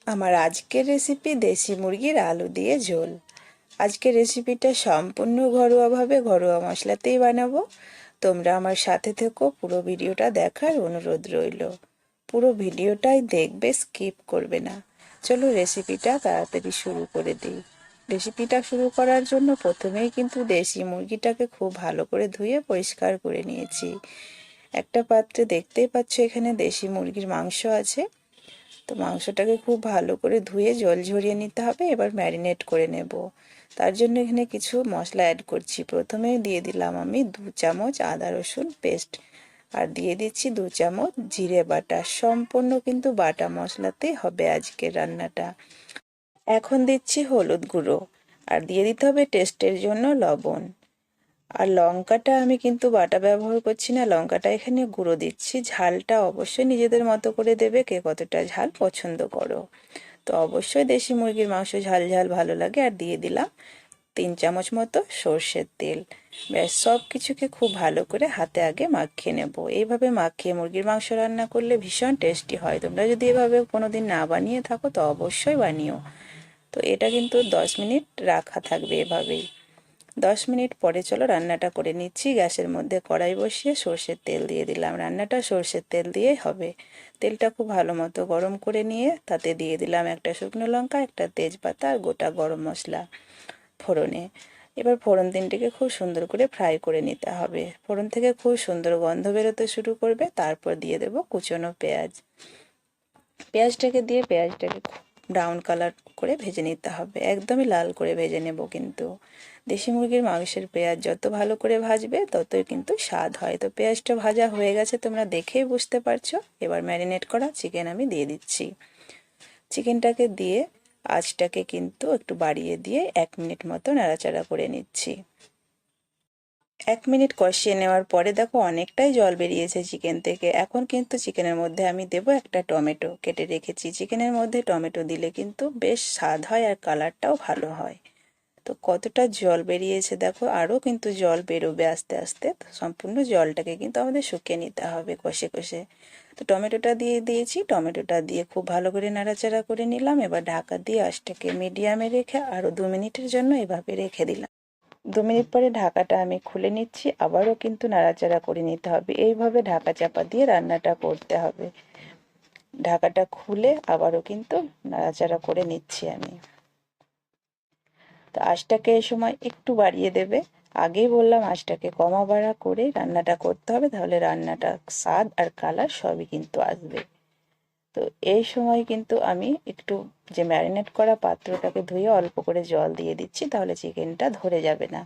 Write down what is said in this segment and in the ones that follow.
আমার আজকের রেসিপি দেশি মুরগির আলু দিয়ে ঝোল। আজকের রেসিপিটা সম্পূর্ণ ঘরোয়াভাবে ঘরোয়া মশলাতেই বানাবো। তোমরা আমার সাথে থেকো, পুরো ভিডিওটা দেখার অনুরোধ রইল। পুরো ভিডিওটাই দেখবে, স্কিপ করবে না। চলো রেসিপিটা তাড়াতাড়ি শুরু করে দিই। রেসিপিটা শুরু করার জন্য প্রথমেই কিন্তু দেশি মুরগিটাকে খুব ভালো করে ধুয়ে পরিষ্কার করে নিয়েছি। একটা পাত্রে দেখতেই পাচ্ছ এখানে দেশি মুরগির মাংস আছে। তো মাংসটাকে খুব ভালো করে ধুয়ে জল ঝরিয়ে নিতে হবে। এবার ম্যারিনেট করে নেব। তার জন্য এখানে কিছু মশলা অ্যাড করছি। প্রথমে দিয়ে দিলাম আমি 2 চামচ আদা রসুন পেস্ট, আর দিয়ে দিচ্ছি 2 চামচ জিরে বাটা। সম্পূর্ণ কিন্তু বাটা মশলাতেই হবে আজকের রান্নাটা। এখন দিচ্ছি হলুদ গুঁড়ো, আর দিয়ে দিতে হবে টেস্টের জন্য লবণ। আর লঙ্কাটা আমি কিন্তু বাটা ব্যবহার করছি না, লঙ্কাটা এখানে গুঁড়ো দিচ্ছি। ঝালটা অবশ্যই নিজেদের মতো করে দেবে, কে কতটা ঝাল পছন্দ করো। তো অবশ্যই দেশি মুরগির মাংস ঝাল ঝাল ভালো লাগে। আর দিয়ে দিলাম 3 চামচ মতো সর্ষের তেল। ব্যাস, সব কিছুকে খুব ভালো করে হাতে আগে মাখিয়ে নেব। এইভাবে মাখিয়ে মুরগির মাংস রান্না করলে ভীষণ টেস্টি হয়। তোমরা যদি এভাবে কোনোদিন না বানিয়ে থাকো তো অবশ্যই বানিও। তো এটা কিন্তু 10 মিনিট রাখা থাকবে এভাবেই। 10 মিনিট পরে চলো রান্নাটা করে নিচ্ছি। গ্যাসের মধ্যে কড়াই বসিয়ে সর্ষের তেল দিয়ে দিলাম। রান্নাটা সর্ষের তেল দিয়েই হবে। তেলটা খুব ভালো মতো গরম করে নিয়ে তাতে দিয়ে দিলাম একটা শুকনো লঙ্কা, একটা তেজপাতা আর গোটা গরম মশলা ফোড়নে। এবার ফোড়ন তিনটিকে খুব সুন্দর করে ফ্রাই করে নিতে হবে। ফোড়ন থেকে খুব সুন্দর গন্ধ বেরোতে শুরু করবে। তারপর দিয়ে দেবো কুচনো পেঁয়াজ। পেঁয়াজটাকে দিয়ে পেঁয়াজটাকে ব্রাউন কালার করে ভেজে নিতে হবে। একদমই লাল করে ভেজে নেব কিন্তু। দেশি মুরগির মাংসের পেঁয়াজ যত ভালো করে ভাজবে ততই কিন্তু স্বাদ হয়। তো পেঁয়াজটা ভাজা হয়ে গেছে, তোমরা দেখেই বুঝতে পারছো। এবার ম্যারিনেট করা চিকেন আমি দিয়ে দিচ্ছি। চিকেনটাকে দিয়ে আঁচটাকে কিন্তু একটু বাড়িয়ে দিয়ে 1 মিনিট মতো নাড়াচাড়া করে নিচ্ছি। 1 মিনিট কষিয়ে নেওয়ার পরে দেখো অনেকটাই জল বেরিয়েছে চিকেন থেকে। এখন কিন্তু চিকেনের মধ্যে আমি দেবো একটা টমেটো কেটে রেখেছি। চিকেনের মধ্যে টমেটো দিলে কিন্তু বেশ স্বাদ হয় আর কালারটাও ভালো হয়। তো কতটা জল বেরিয়েছে দেখো, আরও কিন্তু জল বেরোবে আস্তে আস্তে। সম্পূর্ণ জলটাকে কিন্তু আমাদের শুকিয়ে নিতে হবে কষে কষে। তো টমেটোটা দিয়ে দিয়েছি, টমেটোটা দিয়ে খুব ভালো করে নাড়াচাড়া করে নিলাম। এবার ঢাকা দিয়ে আঁচটাকে মিডিয়ামে রেখে আরও 2 মিনিটের জন্য এভাবে রেখে দিলাম। 2 মিনিট পরে ঢাকাটা আমি খুলে নিচ্ছি। আবারও কিন্তু নাড়াচাড়া করে নিতে হবে। এইভাবে ঢাকা চাপা দিয়ে রান্নাটা করতে হবে। ঢাকাটা খুলে আবারও কিন্তু নাড়াচাড়া করে নিচ্ছি আমি। তো আঁচটাকে এই সময় একটু বাড়িয়ে দেবে। আগেই বললাম আঁচটাকে কমা বাড়া করে রান্নাটা করতে হবে, তাহলে রান্নাটা স্বাদ আর কালার সবই কিন্তু আসবে। তো এই সময় কিন্তু আমি একটু যে ম্যারিনেট করা পাত্রটাকে ধুয়ে অল্প করে জল দিয়ে দিচ্ছি, তাহলে চিকেনটা ধরে যাবে না।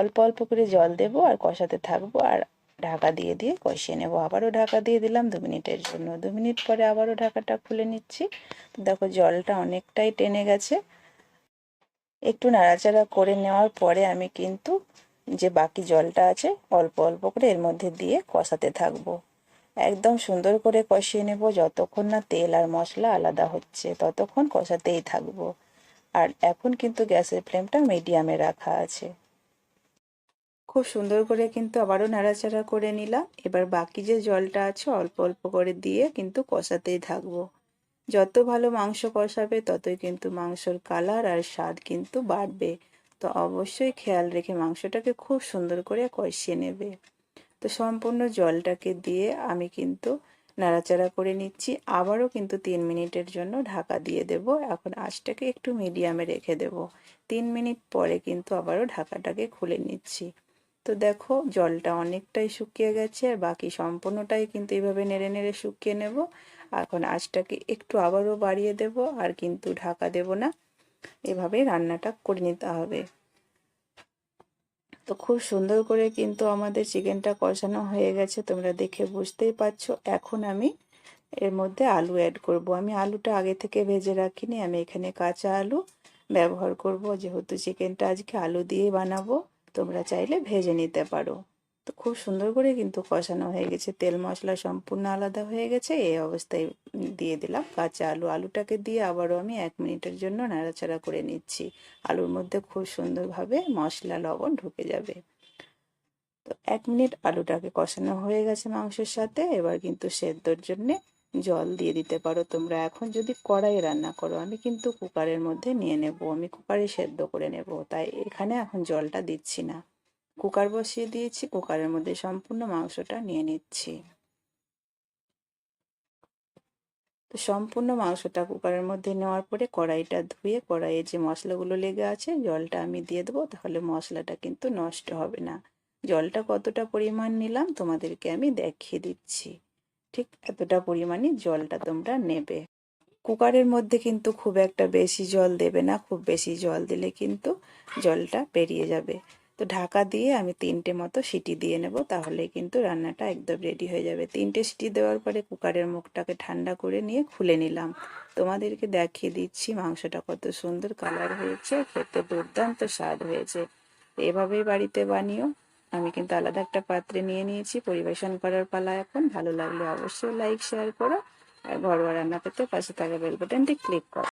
অল্প অল্প করে জল দেবো আর কষাতে থাকবো। আর ঢাকা দিয়ে দিয়ে কষিয়ে নেবো। আবারও ঢাকা দিয়ে দিলাম 2 মিনিটের জন্য। 2 মিনিট পরে আবারও ঢাকাটা খুলে নিচ্ছি। তো দেখো জলটা অনেকটাই টেনে গেছে। একটু নাড়াচাড়া করে নেওয়ার পরে আমি কিন্তু যে বাকি জলটা আছে অল্প অল্প করে এর মধ্যে দিয়ে কষাতে থাকবো। একদম সুন্দর করে কষিয়ে নেব। যতক্ষণ না তেল আর মশলা আলাদা হচ্ছে ততক্ষণ কষাতেই থাকবো। আর এখন কিন্তু গ্যাসের ফ্লেমটা মিডিয়ামে রাখা আছে। খুব সুন্দর করে কিন্তু আবারও নাড়াচাড়া করে নিলাম। এবার বাকি যে জলটা আছে অল্প অল্প করে দিয়ে কিন্তু কষাতেই থাকবো। যত ভালো মাংস কষাবে ততই কিন্তু মাংসর কালার আর স্বাদ কিন্তু বাড়বে। তো অবশ্যই খেয়াল রেখে মাংসটাকে খুব সুন্দর করে কষিয়ে নেবে। তো সম্পূর্ণ জলটাকে দিয়ে আমি কিন্তু নাড়াচাড়া করে নিচ্ছি। আবারও কিন্তু 3 মিনিটের জন্য ঢাকা দিয়ে দেব। এখন আঁচটাকে একটু মিডিয়ামে রেখে দেব। 3 মিনিট পরে কিন্তু আবারও ঢাকাটাকে খুলে নিচ্ছি। তো দেখো জলটা অনেকটাই শুকিয়ে গেছে, আর বাকি সম্পূর্ণটাই কিন্তু এইভাবে নেড়ে নেড়ে শুকিয়ে নেব। এখন আঁচটাকে একটু আবারও বাড়িয়ে দেব, আর কিন্তু ঢাকা দেব না। এভাবেই রান্নাটা করে নিতে হবে। তো খুব সুন্দর করে কিন্তু আমাদের চিকেনটা কষানো হয়ে গেছে, তোমরা দেখে বুঝতেই পারছো। এখন আমি এর মধ্যে আলু অ্যাড করব। আমি আলুটা আগে থেকে ভেজে রাখিনি, আমি এখানে কাঁচা আলু ব্যবহার করব। যেহেতু চিকেনটা আজকে আলু দিয়ে বানাবো, তোমরা চাইলে ভেজে নিতে পারো। তো খুব সুন্দর করে কিন্তু কষানো হয়ে গেছে, তেল মশলা সম্পূর্ণ আলাদা হয়ে গেছে। এই অবস্থায় দিয়ে দিলাম কাঁচা আলু। আলুটাকে দিয়ে আবারও আমি 1 মিনিটের জন্য নাড়াচাড়া করে নিচ্ছি। আলুর মধ্যে খুব সুন্দরভাবে মশলা লবণ ঢুকে যাবে। তো 1 মিনিট আলুটাকে কষানো হয়ে গেছে মাংসের সাথে। এবার কিন্তু সেদ্ধর জন্যে জল দিয়ে দিতে পারো তোমরা এখন যদি কড়াইয়ে রান্না করো। আমি কিন্তু কুকারের মধ্যে নিয়ে নেব, আমি কুকারে সেদ্ধ করে নেব, তাই এখানে এখন জলটা দিচ্ছি না। কুকার বসিয়ে দিয়েছি, কুকারের মধ্যে সম্পূর্ণ মাংসটা নিয়ে নিচ্ছি। তো সম্পূর্ণ মাংসটা কুকারের মধ্যে নেওয়ার পরে কড়াইটা ধুয়ে কড়াইয়ে যে মশলাগুলো লেগে আছে জলটা আমি দিয়ে দেবো, তাহলে মশলাটা কিন্তু নষ্ট হবে না। জলটা কতটা পরিমাণ নিলাম তোমাদেরকে আমি দেখিয়ে দিচ্ছি। ঠিক এতটা পরিমাণই জলটা তোমরা নেবে। কুকারের মধ্যে কিন্তু খুব একটা বেশি জল দেবে না, খুব বেশি জল দিলে কিন্তু জলটা বেরিয়ে যাবে। তো ঢাকা দিয়ে আমি 3টে মতো সিটি দিয়ে নেব, তাহলে কিন্তু রান্নাটা একদম রেডি হয়ে যাবে। 3টে সিটি দেওয়ার পরে কুকারের মুখটাকে ঠান্ডা করে নিয়ে খুলে নিলাম। তোমাদেরকে দেখিয়ে দিচ্ছি মাংসটা কত সুন্দর কালার হয়েছে, খেতে দুর্দান্ত স্বাদ হয়েছে। এভাবেই বাড়িতে বানিও। আমি কিন্তু আলাদা একটা পাত্রে নিয়ে নিয়েছি, পরিবেশন করার পালা এখন। ভালো লাগলে অবশ্যই লাইক শেয়ার করো, আর ঘরোয়া রান্না পেতে পাশে থাকা বেল বাটনটি ক্লিক করো।